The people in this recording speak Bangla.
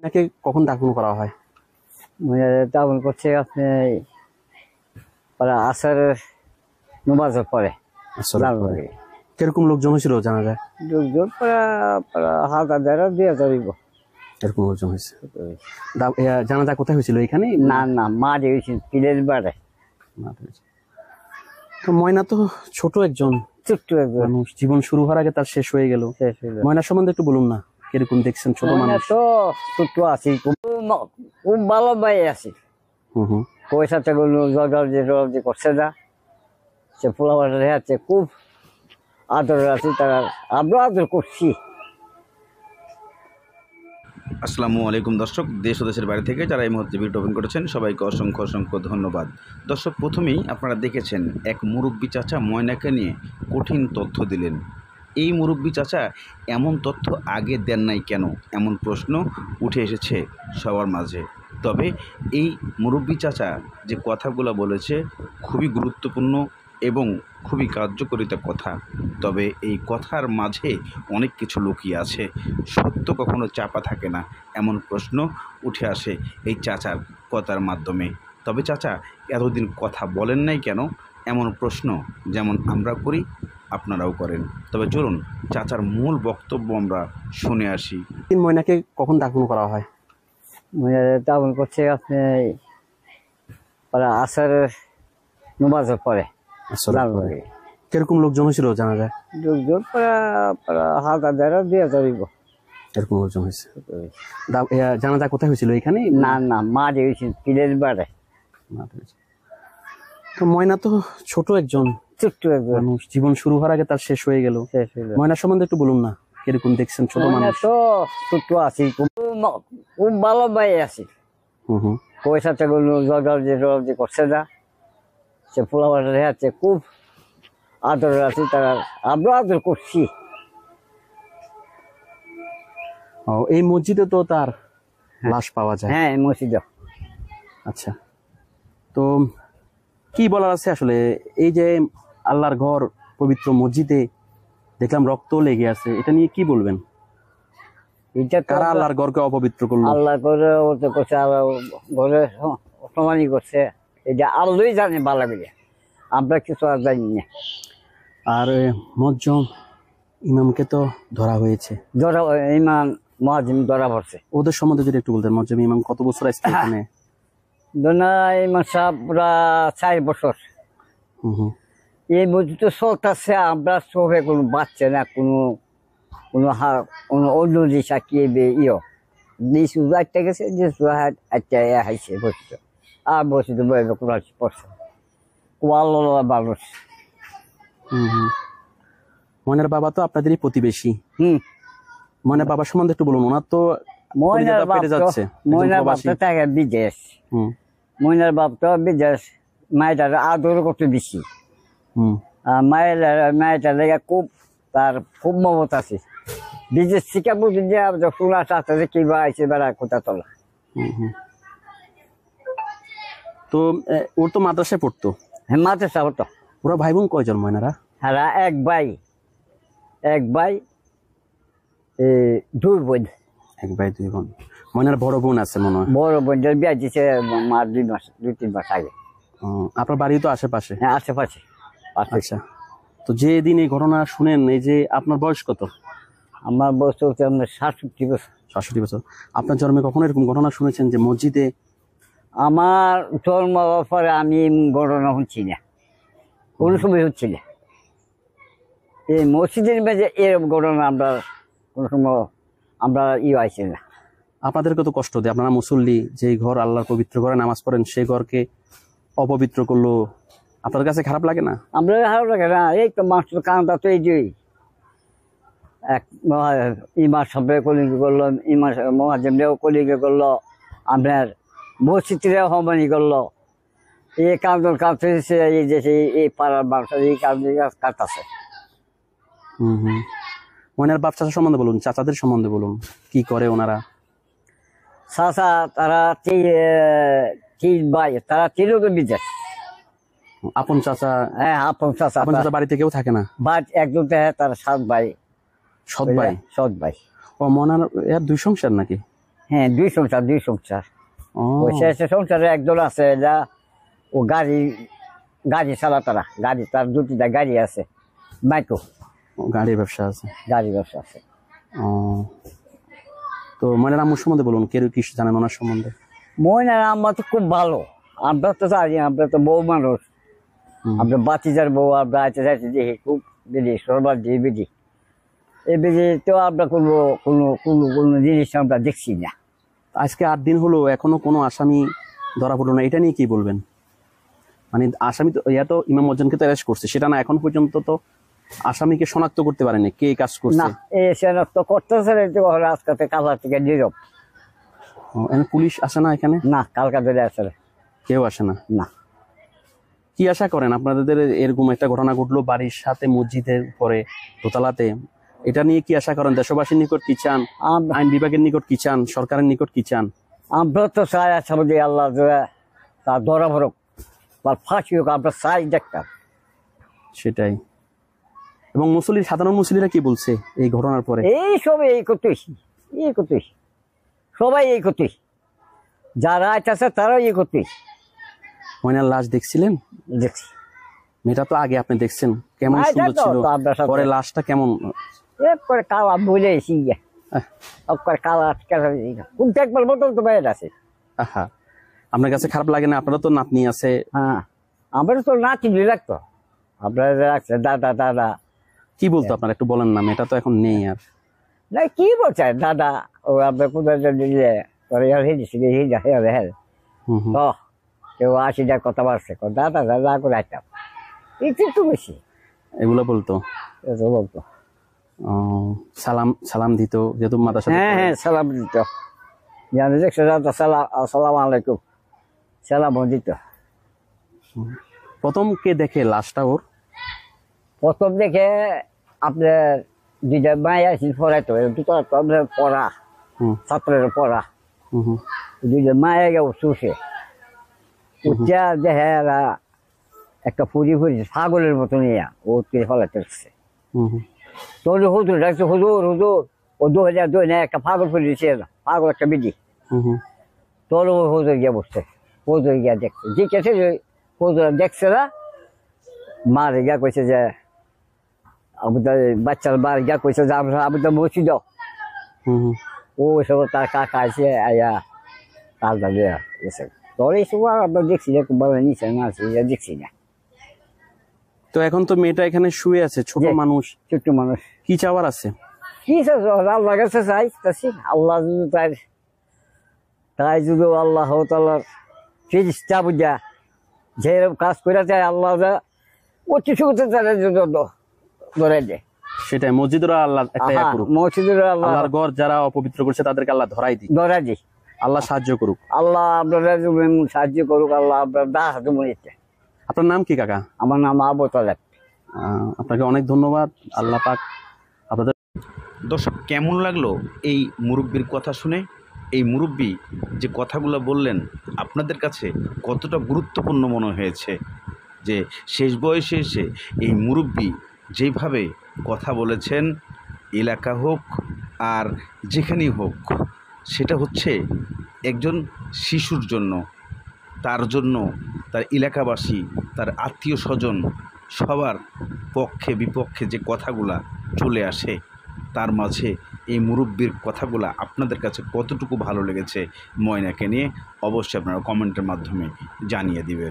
নাকি কখন দাফন করা হয়? দাফন করছে আপনি আসর নামাজের পরে। কিরকম লোকজন হয়েছিল জানা যায়? লোকজন হাজার 2000 এরকম লোকজন হয়েছে। জানাজা কোথায় হয়েছিল? এখানে না না মাঠে হয়েছিল, পিলের বাড়ে। তো ময়না তো ছোট একজন ছোট্ট একজন মানুষ, জীবন শুরু হওয়ার আগে তার শেষ হয়ে গেল। ময়না সম্বন্ধে একটু বলুন না, কিরকম দেখছেন? ছোট মানুষ তো ছোট্ট আছি, খুব ভালো ভাই আছি। পয়সাতে জগাজি করছে না, সে পোলাপাটা আছে খুব আদর আছি, তারা আমরা আদর করছি। আসসালামু আলাইকুম দর্শক, দেশ ও দেশের বাইরে থেকে যারা এই মুহূর্তে ভিডিও ওপেন করেছেন সবাইকে অসংখ্য অসংখ্য ধন্যবাদ। দর্শক, প্রথমেই আপনারা দেখেছেন এক মুরব্বী চাচা ময়নাকে নিয়ে কঠিন তথ্য দিলেন। এই মুরব্বী চাচা এমন তথ্য আগে দেন নাই কেন, এমন প্রশ্ন উঠে এসেছে সবার মাঝে। তবে এই মুরব্বী চাচা যে কথাগুলো বলেছে খুবই গুরুত্বপূর্ণ এবং খুবই কার্যকরিতা কথা। তবে এই কথার মাঝে অনেক কিছু লুকিয়ে আছে, সত্য কখনো চাপা থাকে না, এমন প্রশ্ন উঠে আসে এই চাচার কথার মাধ্যমে। তবে চাচা এতদিন কথা বলেন নাই কেন, এমন প্রশ্ন যেমন আমরা করি আপনারাও করেন। তবে চলুন চাচার মূল বক্তব্য আমরা শুনে আসি। ময়নাকে কখন দাফন করা হয়? দাফন করছে আপনি আসর নামাজের পরে। কিরকম লোকজন হয়েছিল জানা যায়? লোকজন হাজার 2000 এরকম লোকজন হয়েছে। জানাজা কোথায় হয়েছিল? এখানে না না মাঠে হয়েছিল, পিলের বাড়ে। তো ময়না তো ছোট একজন ছোট্ট একজন মানুষ, জীবন শুরু হওয়ার আগে তার শেষ হয়ে গেল। ময়না সম্বন্ধে একটু বলুন না, কিরকম দেখছেন? ছোট মানুষ তো ছোট্ট আছি, খুব ভালো ভাই আছি। পয়সাতে জগাজি করছে না, সে পোলাপাটা আছে খুব আদর আছি, তারা আমরা আদর করছি। এই মসজিদে তো তার লাশ পাওয়া যায়? হ্যাঁ মসজিদে। আচ্ছা, তো কি বলার আছে আসলে? এই যে আল্লাহর ঘর, পবিত্র মসজিদে দেখলাম রক্ত লেগে আছে, এটা নিয়ে কি বলবেন? এটা কারা আল্লাহর ঘরকে অপবিত্র করলো? আল্লাহ করে ওতে করছে, ঘরে অপমানই করছে, এটা আল্লাহই জানে ভালো করে, আমরা কিছু আর জানি না। আর মুয়াজ্জিম ইমামকে তো ধরা হয়েছে, ইমাম মুয়াজ্জিম ধরা পড়ছে। ওদের সম্বন্ধে যদি একটু বলতেন। মুয়াজ্জিম ইমাম কত বছর আসছে এখানে? ইমাম সাহেব পুরা 4 বছর এই মসজিদ চলতেছে, আমরা চোখে কোনো বাচ্চা না, কোনো কোনো অন্য জিনিস আঁকিয়ে একটা গেছে যে একটা হাইছে বসত, আর বসিত পড়ছে মানুষ। ময়নার বাবা তো আপনাদেরই প্রতিবেশী। ময়নার বাবার সম্বন্ধে একটু বলুন। ওনার তো ময়নার বাপ তো বিদেশ, ময়নার বাপ তো বিদেশ, মায়ের আদর করতে বেশি। মায়ের লেগে খুব তার খুব মমত আছে। বিদেশ থেকে বুঝি যে শোনা চাচ্ছে কিবা আইসে বেড়া কোথা তোলা। তো ওর তো মাদ্রাসায় পড়তো? হ্যাঁ মাদ্রাসা হতো। ওরা ভাই বোন কয়জন ময়নারা? হ্যাঁ এক ভাই 2 বোন। এক ভাই 2 বোন। ময়নার বড় বোন আছে মনে হয়? বড় বোন বিয়ে দিছে 2-3 মাস আগে। আপনার বাড়ি তো আশেপাশে? হ্যাঁ আশেপাশে। আচ্ছা, তো যে দিন এই ঘটনা শুনেন, এই যে আপনার বয়স কত? আমার বয়স হচ্ছে 67 বছর। 67 বছর। আপনার জন্মে কখনো এরকম ঘটনা শুনেছেন যে মসজিদে? আমার জন্ম পরে আমি ঘটনা শুনছি না, কোন সময় হচ্ছে না। এই মসজিদের মাঝে এরকম ঘটনা আমরা কোনো সময় আমরা আইছি না। আপনাদেরকে তো কষ্ট দেয়, আপনারা মুসল্লি, যে ঘর আল্লাহর পবিত্র ঘরে নামাজ পড়েন সেই ঘরকে অপবিত্র করলো, আপনাদের কাছে খারাপ লাগে না? আমরা খারাপ লাগে না, এই তো মাস্টার কানটা তো এই যে এক ইমাম সাহেব কলিগে করলো, ইমাম মুয়াজ্জিমরাও কলিগে করলো, আপনার মসজিদরাও হমানি করলো, এই কাঁদতেছে এই যে এই পাড়ার মানুষের এই কাঁদতেছে। ময়নার বাপ চাচা সম্বন্ধে বলুন, চাচাদের সম্বন্ধে বলুন, কি করে ওনারা? চাচা তারা 3 ভাই, তারা 3 লোকের বিদেশ। আপন চাচা? হ্যাঁ আপন চাচা। আপন চাচা বাড়িতে কেউ থাকে না? একজন থাকে, তার 7 ভাই। সৎ ভাই? সৎ ভাই। ও ময়নার 2 সংসার নাকি? হ্যাঁ 2 সংসার 2 সংসার। ও ওই শেষে সংসারে একজন আছে যা ও গাড়ি চালা তারা, গাড়ি তার 2টা গাড়ি আছে, মাইক্রো গাড়ির ব্যবসা আছে। গাড়ি ব্যবসা আছে। ও তো ময়নার আম্মুর সম্বন্ধে বলুন, কেউ কি জানেন ওনার সম্বন্ধে? ময়নার আম্মা তো খুব ভালো, আমরা তো জানি, আমরা তো বউ মানুষ, আমরা বাতিজার বউ, আমরা আছে যাচ্ছি দেখি খুব বিধি সরবার দিয়ে বিধি, এই বিধি তো আমরা কোনো কোনো কোনো কোনো জিনিস আমরা দেখছি না। আজকে 8 দিন হলো এখনো কোনো আসামি ধরা পড়লো না, এটা নিয়ে কি বলবেন? মানে আসামি তো তো ইমাম মজ্জানকে তো অ্যারেস্ট করছে, সেটা না এখন পর্যন্ত তো আসামিকে শনাক্ত করতে পারেনি কে কাজ করছে। না এই শনাক্ত করতেছে আজকে কালকা থেকে নীরব। পুলিশ আসে না এখানে? না কালকা ধরে আসলে কেউ আসে না। না। কি আশা করেন আপনাদের এরকম একটা ঘটনা ঘটলো বাড়ির সাথে মসজিদের পরে দোতলাতে, এটা নিয়ে কি আশা করেন? দেশবাসীর নিকট কি চান? আইন বিভাগের নিকট কি চান? সরকারের নিকট কি চান? আমরা তো চাই আসামি আল্লাহ তার ধরা ভরক বা ফাঁসি হোক, আমরা চাই দেখতাম সেটাই। এবং সাধারণ মুসলিরা কি বলছে এই ঘটনার পরে? এই সব এই করতেই সবাই এই করতেই, যারা আছে তারাও এই করতেই। ময়নার লাশ দেখছিলেন? দেখছি। মেয়েটা তো আগে আপনি দেখছেন, কেমন এটা সুন্দর তো ছিল, আপনার সাথে- পরে লাশটা কেমন? করে কালা বলে এসি করে কালা খুব দেখবার মতন তো বাইরে আছে। আহা, আপনার কাছে খারাপ লাগে না? আপনারা তো নাতনি আছে। হ্যাঁ আমরা তো নাতি লাগতো, আপনারা রাখছে দাদা দাদা। কি বলতো আপনার একটু বলেন না, মেয়েটা তো এখন নেই আর। না কি বলছে দাদা, ও আপনার কোথায় দিলে হুম হুম। কেউ 80 কথা বাড়ছে, দাদা দাদা করে আইতাম, একটু বেশি এগুলো বলতো। এটা বলতো। ও, সালাম সালাম দিত যেহেতু মাদ্রাসা। হ্যাঁ হ্যাঁ সালাম দিত, জানি দেখছো দাদা সালাম আলাইকুম সালামও দিত। প্রথম কে দেখে লাশটা ওর? প্রথম দেখে আপনার 2টা মাই আসিল পড়াইতো, দুটো আপনার পড়া হুম ছাত্রের পড়া, হুম হুম 2টা মায়ে গেও শুষে উচ্চা দেখে একটা ফুরি ছাগলের মতো নিয়ে ও ফলাতে আসছে। হুম হুম তোর হুজুর ডাকছে, হুজুর হুজুর ও 2002 না একটা পাগল ফুরিয়েছে, পাগল একটা বিধি। হুম হুম তোর হুজুর গিয়ে বসছে, হুজুর গিয়া দেখছে, জিজ্ঞেসে যে হুজুর দেখছে না, মারে গিয়া কইছে যে আমাদের বাচ্চার মার গিয়া কইছে যে আমরা আমাদের মসজিদ, হুম হুম। ও সব তার কাকা আছে আয়া তালটা দিয়ে গেছে। তোর এই সব আমরা দেখছি যে বলে নিচে না আছে, দেখছি না। তো এখন তো মেয়েটা এখানে শুয়ে আছে, ছোট জি। মানুষ, ছোট্ট মানুষ, কি চাওয়ার আছে? কি আল্লাহ কাছে চাইছি, আল্লাহ যদি তাই যদি আল্লাহ তাআলার ফিরিস্তা বুঝা যেরকম কাজ করে চায় আল্লাহ অতি সুখে তারা ধরে দেয়। সেটাই, মসজিদের আল্লাহ একটা ইয়া করুক। মসজিদের আল্লাহ আল্লাহর ঘর যারা অপবিত্র করছে তাদেরকে আল্লাহ ধরাই দিক, ধরে দিই, আল্লাহ সাহায্য করুক। আল্লাহ আপনারা সাহায্য করুক, আল্লাহ আপনার দাস মরিতে। আপনার নাম কি কাকা? আমার নাম আবু তালেব। আপনাকে অনেক ধন্যবাদ। আল্লাহ পাক আপনাদের। দর্শক, কেমন লাগলো এই মুরব্বির কথা শুনে? এই মুরব্বি যে কথাগুলো বললেন আপনাদের কাছে কতটা গুরুত্বপূর্ণ মনে হয়েছে, যে শেষ বয়সে এসে এই মুরব্বি যেভাবে কথা বলেছেন, এলাকা হোক আর যেখানেই হোক, সেটা হচ্ছে একজন শিশুর জন্য, তার জন্য, তার এলাকাবাসী, তার আত্মীয় স্বজন সবার পক্ষে বিপক্ষে যে কথাগুলা চলে আসে, তার মাঝে এই মুরব্বির কথাগুলা আপনাদের কাছে কতটুকু ভালো লেগেছে ময়নাকে নিয়ে অবশ্যই আপনারা কমেন্টের মাধ্যমে জানিয়ে দিবেন।